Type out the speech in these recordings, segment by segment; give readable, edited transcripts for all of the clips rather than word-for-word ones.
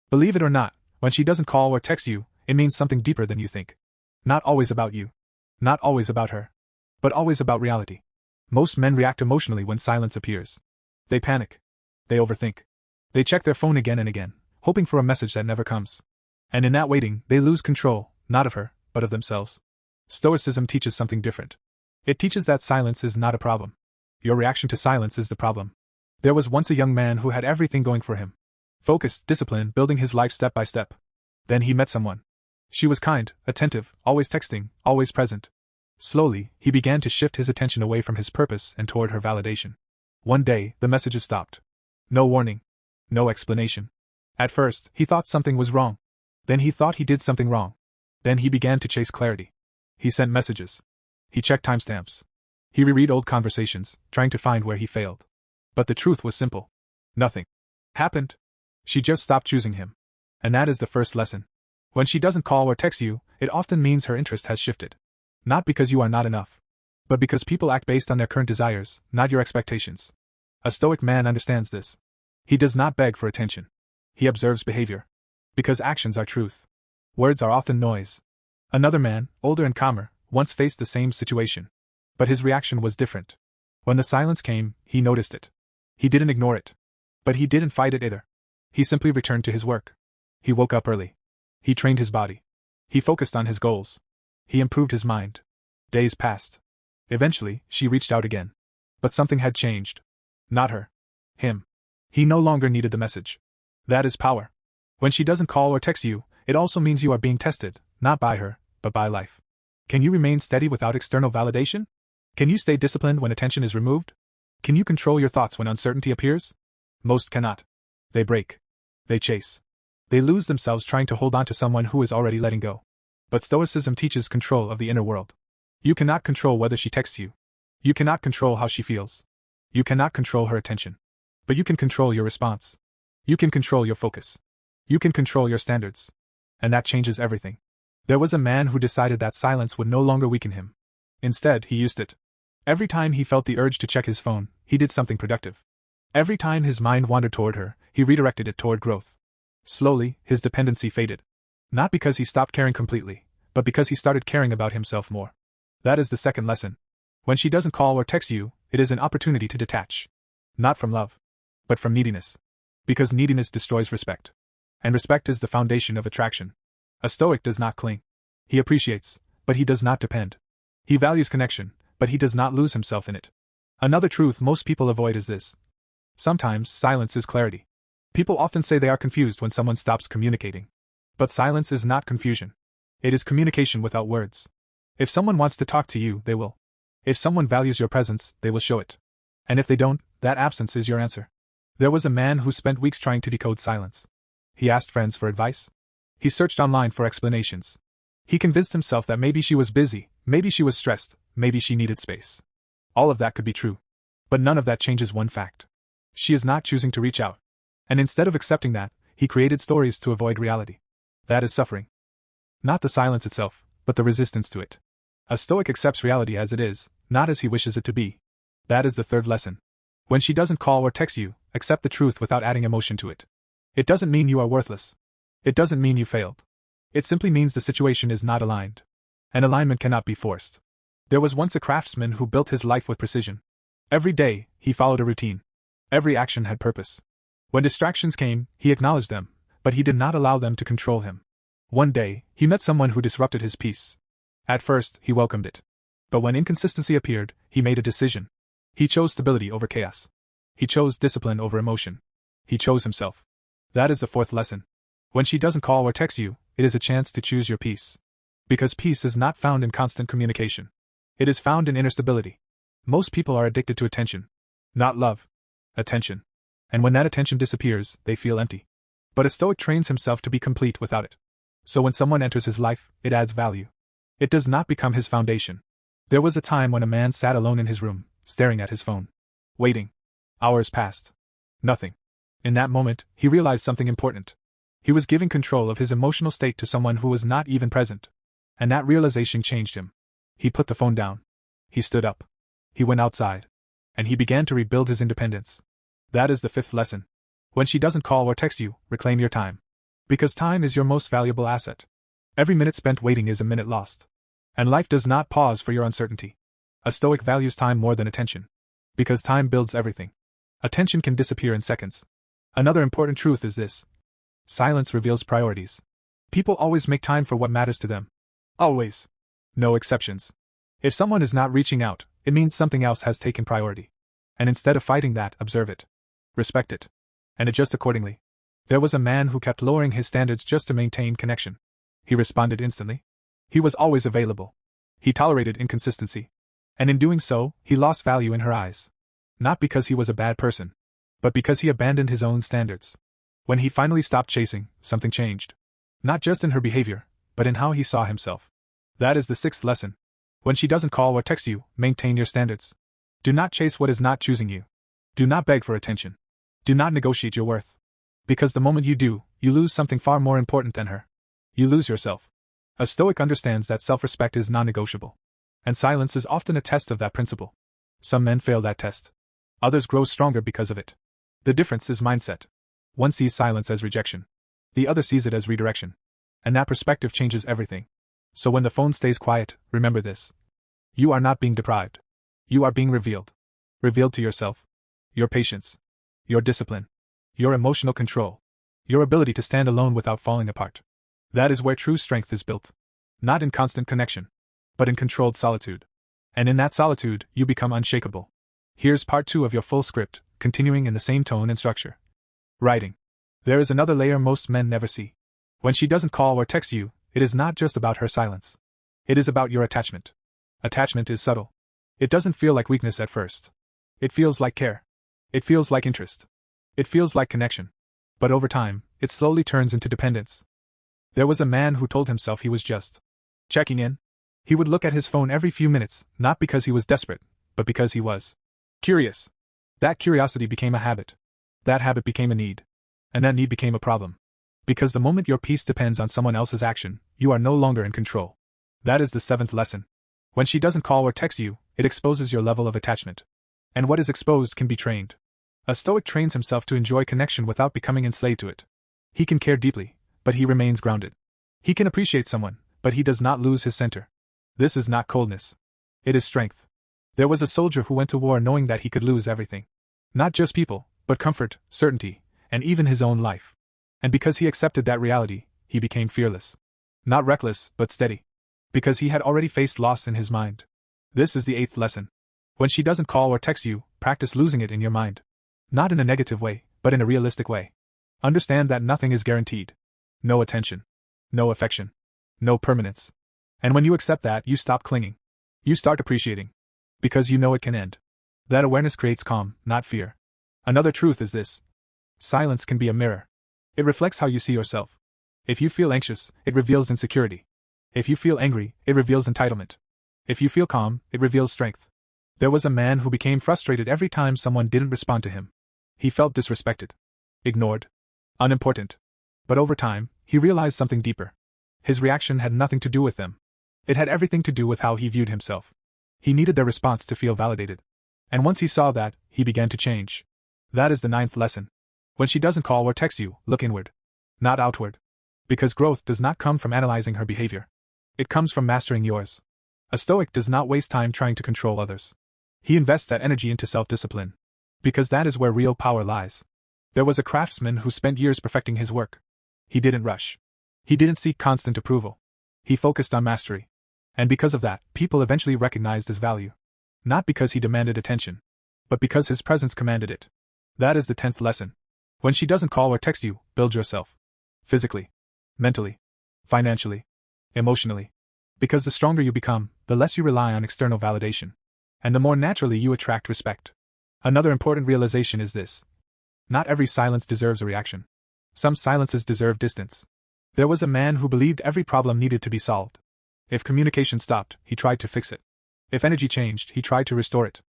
Believe it or not, when she doesn't call or text you, it means something deeper than you think. Not always about you. Not always about her. But always about reality. Most men react emotionally when silence appears. They panic. They overthink. They check their phone again and again, hoping for a message that never comes. And in that waiting, they lose control, not of her, but of themselves. Stoicism teaches something different. It teaches that silence is not a problem. Your reaction to silence is the problem. There was once a young man who had everything going for him. Focused, discipline, building his life step by step. Then he met someone. She was kind, attentive, always texting, always present. Slowly, he began to shift his attention away from his purpose and toward her validation. One day, the messages stopped. No warning. No explanation. At first, he thought something was wrong. Then he thought he did something wrong. Then he began to chase clarity. He sent messages. He checked timestamps. He reread old conversations, trying to find where he failed. But the truth was simple. Nothing happened. She just stopped choosing him. And that is the first lesson. When she doesn't call or text you, it often means her interest has shifted. Not because you are not enough, but because people act based on their current desires, not your expectations. A Stoic man understands this. He does not beg for attention. He observes behavior. Because actions are truth. Words are often noise. Another man, older and calmer, once faced the same situation. But his reaction was different. When the silence came, he noticed it. He didn't ignore it. But he didn't fight it either. He simply returned to his work. He woke up early. He trained his body. He focused on his goals. He improved his mind. Days passed. Eventually, she reached out again. But something had changed. Not her. Him. He no longer needed the message. That is power. When she doesn't call or text you, it also means you are being tested, not by her, but by life. Can you remain steady without external validation? Can you stay disciplined when attention is removed? Can you control your thoughts when uncertainty appears? Most cannot. They break. They chase. They lose themselves trying to hold on to someone who is already letting go. But Stoicism teaches control of the inner world. You cannot control whether she texts you. You cannot control how she feels. You cannot control her attention. But you can control your response. You can control your focus. You can control your standards. And that changes everything. There was a man who decided that silence would no longer weaken him. Instead, he used it. Every time he felt the urge to check his phone, he did something productive. Every time his mind wandered toward her, he redirected it toward growth. Slowly, his dependency faded. Not because he stopped caring completely, but because he started caring about himself more. That is the second lesson. When she doesn't call or text you, it is an opportunity to detach. Not from love, but from neediness. Because neediness destroys respect. And respect is the foundation of attraction. A Stoic does not cling. He appreciates, but he does not depend. He values connection, but he does not lose himself in it. Another truth most people avoid is this. Sometimes, silence is clarity. People often say they are confused when someone stops communicating. But silence is not confusion. It is communication without words. If someone wants to talk to you, they will. If someone values your presence, they will show it. And if they don't, that absence is your answer. There was a man who spent weeks trying to decode silence. He asked friends for advice. He searched online for explanations. He convinced himself that maybe she was busy, maybe she was stressed, maybe she needed space. All of that could be true. But none of that changes one fact. She is not choosing to reach out. And instead of accepting that, he created stories to avoid reality. That is suffering. Not the silence itself, but the resistance to it. A Stoic accepts reality as it is, not as he wishes it to be. That is the third lesson. When she doesn't call or text you, accept the truth without adding emotion to it. It doesn't mean you are worthless. It doesn't mean you failed. It simply means the situation is not aligned. And alignment cannot be forced. There was once a craftsman who built his life with precision. Every day, he followed a routine. Every action had purpose. When distractions came, he acknowledged them, but he did not allow them to control him. One day, he met someone who disrupted his peace. At first, he welcomed it. But when inconsistency appeared, he made a decision. He chose stability over chaos. He chose discipline over emotion. He chose himself. That is the fourth lesson. When she doesn't call or text you, it is a chance to choose your peace. Because peace is not found in constant communication. It is found in inner stability. Most people are addicted to attention. Not love. Attention. And when that attention disappears, they feel empty. But a Stoic trains himself to be complete without it. So when someone enters his life, it adds value. It does not become his foundation. There was a time when a man sat alone in his room, staring at his phone. Waiting. Hours passed. Nothing. In that moment, he realized something important. He was giving control of his emotional state to someone who was not even present. And that realization changed him. He put the phone down. He stood up. He went outside. And he began to rebuild his independence. That is the fifth lesson. When she doesn't call or text you, reclaim your time. Because time is your most valuable asset. Every minute spent waiting is a minute lost. And life does not pause for your uncertainty. A Stoic values time more than attention. Because time builds everything. Attention can disappear in seconds. Another important truth is this. Silence reveals priorities. People always make time for what matters to them. Always. No exceptions. If someone is not reaching out, it means something else has taken priority. And instead of fighting that, observe it. Respect it. And adjust accordingly. There was a man who kept lowering his standards just to maintain connection. He responded instantly. He was always available. He tolerated inconsistency. And in doing so, he lost value in her eyes. Not because he was a bad person, but because he abandoned his own standards. When he finally stopped chasing, something changed. Not just in her behavior, but in how he saw himself. That is the sixth lesson. When she doesn't call or text you, maintain your standards. Do not chase what is not choosing you. Do not beg for attention. Do not negotiate your worth. Because the moment you do, you lose something far more important than her. You lose yourself. A Stoic understands that self-respect is non-negotiable. And silence is often a test of that principle. Some men fail that test. Others grow stronger because of it. The difference is mindset. One sees silence as rejection. The other sees it as redirection. And that perspective changes everything. So when the phone stays quiet, remember this. You are not being deprived. You are being revealed. Revealed to yourself. Your patience. Your discipline. Your emotional control. Your ability to stand alone without falling apart. That is where true strength is built. Not in constant connection, but in controlled solitude. And in that solitude, you become unshakable. Here's part 2 of your full script, continuing in the same tone and structure. Writing. There is another layer most men never see. When she doesn't call or text you, it is not just about her silence. It is about your attachment. Attachment is subtle. It doesn't feel like weakness at first. It feels like care. It feels like interest. It feels like connection. But over time, it slowly turns into dependence. There was a man who told himself he was just checking in. He would look at his phone every few minutes, not because he was desperate, but because he was curious. That curiosity became a habit. That habit became a need. And that need became a problem. Because the moment your peace depends on someone else's action, you are no longer in control. That is the 7th lesson. When she doesn't call or text you, it exposes your level of attachment. And what is exposed can be trained. A Stoic trains himself to enjoy connection without becoming enslaved to it. He can care deeply, but he remains grounded. He can appreciate someone, but he does not lose his center. This is not coldness. It is strength. There was a soldier who went to war knowing that he could lose everything. Not just people, but comfort, certainty, and even his own life. And because he accepted that reality, he became fearless. Not reckless, but steady. Because he had already faced loss in his mind. This is the 8th lesson. When she doesn't call or text you, practice losing it in your mind. Not in a negative way, but in a realistic way. Understand that nothing is guaranteed. No attention. No affection. No permanence. And when you accept that, you stop clinging. You start appreciating. Because you know it can end. That awareness creates calm, not fear. Another truth is this. Silence can be a mirror. It reflects how you see yourself. If you feel anxious, it reveals insecurity. If you feel angry, it reveals entitlement. If you feel calm, it reveals strength. There was a man who became frustrated every time someone didn't respond to him. He felt disrespected. Ignored. Unimportant. But over time, he realized something deeper. His reaction had nothing to do with them. It had everything to do with how he viewed himself. He needed their response to feel validated. And once he saw that, he began to change. That is the 9th lesson. When she doesn't call or text you, look inward. Not outward. Because growth does not come from analyzing her behavior. It comes from mastering yours. A Stoic does not waste time trying to control others. He invests that energy into self-discipline. Because that is where real power lies. There was a craftsman who spent years perfecting his work. He didn't rush. He didn't seek constant approval. He focused on mastery. And because of that, people eventually recognized his value. Not because he demanded attention, but because his presence commanded it. That is the 10th lesson. When she doesn't call or text you, build yourself. Physically. Mentally. Financially. Emotionally. Because the stronger you become, the less you rely on external validation. And the more naturally you attract respect. Another important realization is this. Not every silence deserves a reaction. Some silences deserve distance. There was a man who believed every problem needed to be solved. If communication stopped, he tried to fix it. If energy changed, he tried to restore it.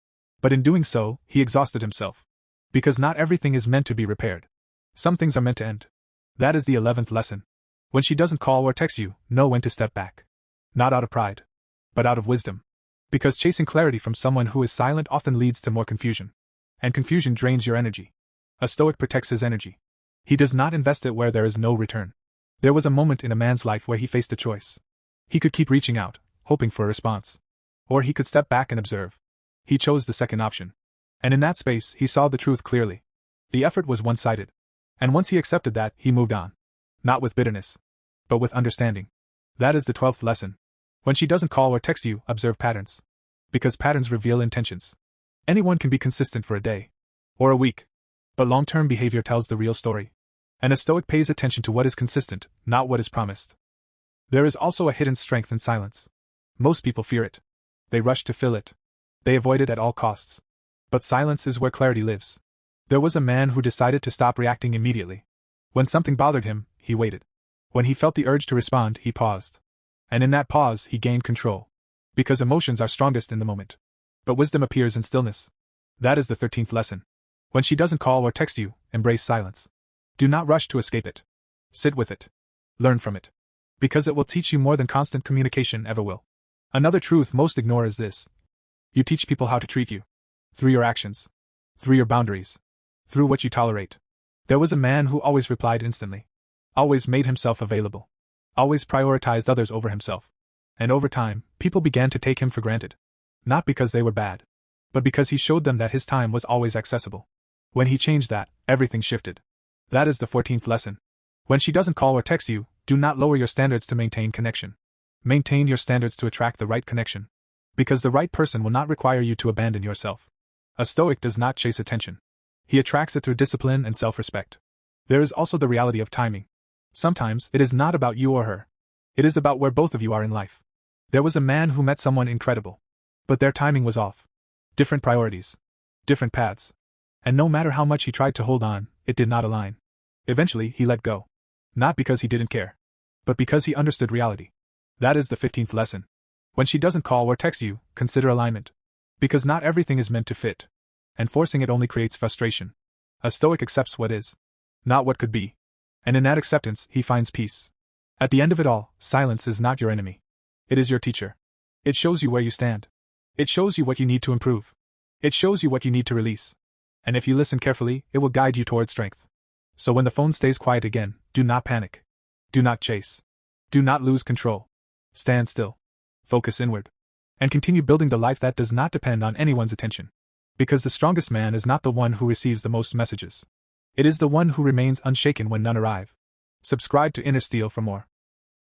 But in doing so, he exhausted himself. Because not everything is meant to be repaired. Some things are meant to end. That is the 11th lesson. When she doesn't call or text you, know when to step back. Not out of pride, but out of wisdom. Because chasing clarity from someone who is silent often leads to more confusion. And confusion drains your energy. A Stoic protects his energy. He does not invest it where there is no return. There was a moment in a man's life where he faced a choice. He could keep reaching out, hoping for a response. Or he could step back and observe. He chose the second option. And in that space, he saw the truth clearly. The effort was one-sided. And once he accepted that, he moved on. Not with bitterness, but with understanding. That is the 12th lesson. When she doesn't call or text you, observe patterns. Because patterns reveal intentions. Anyone can be consistent for a day. Or a week. But long-term behavior tells the real story. And a Stoic pays attention to what is consistent, not what is promised. There is also a hidden strength in silence. Most people fear it. They rush to fill it. They avoid it at all costs. But silence is where clarity lives. There was a man who decided to stop reacting immediately. When something bothered him, he waited. When he felt the urge to respond, he paused. And in that pause, he gained control. Because emotions are strongest in the moment. But wisdom appears in stillness. That is the 13th lesson. When she doesn't call or text you, embrace silence. Do not rush to escape it. Sit with it. Learn from it. Because it will teach you more than constant communication ever will. Another truth most ignore is this. You teach people how to treat you. Through your actions. Through your boundaries. Through what you tolerate. There was a man who always replied instantly. Always made himself available. Always prioritized others over himself. And over time, people began to take him for granted. Not because they were bad. But because he showed them that his time was always accessible. When he changed that, everything shifted. That is the 14th lesson. When she doesn't call or text you, do not lower your standards to maintain connection. Maintain your standards to attract the right connection. Because the right person will not require you to abandon yourself. A Stoic does not chase attention. He attracts it through discipline and self-respect. There is also the reality of timing. Sometimes, it is not about you or her. It is about where both of you are in life. There was a man who met someone incredible. But their timing was off. Different priorities. Different paths. And no matter how much he tried to hold on, it did not align. Eventually, he let go. Not because he didn't care. But because he understood reality. That is the 15th lesson. When she doesn't call or text you, consider alignment. Because not everything is meant to fit. And forcing it only creates frustration. A Stoic accepts what is. Not what could be. And in that acceptance, he finds peace. At the end of it all, silence is not your enemy. It is your teacher. It shows you where you stand. It shows you what you need to improve. It shows you what you need to release. And if you listen carefully, it will guide you toward strength. So when the phone stays quiet again, do not panic. Do not chase. Do not lose control. Stand still. Focus inward. And continue building the life that does not depend on anyone's attention. Because the strongest man is not the one who receives the most messages. It is the one who remains unshaken when none arrive. Subscribe to Inner Steel for more.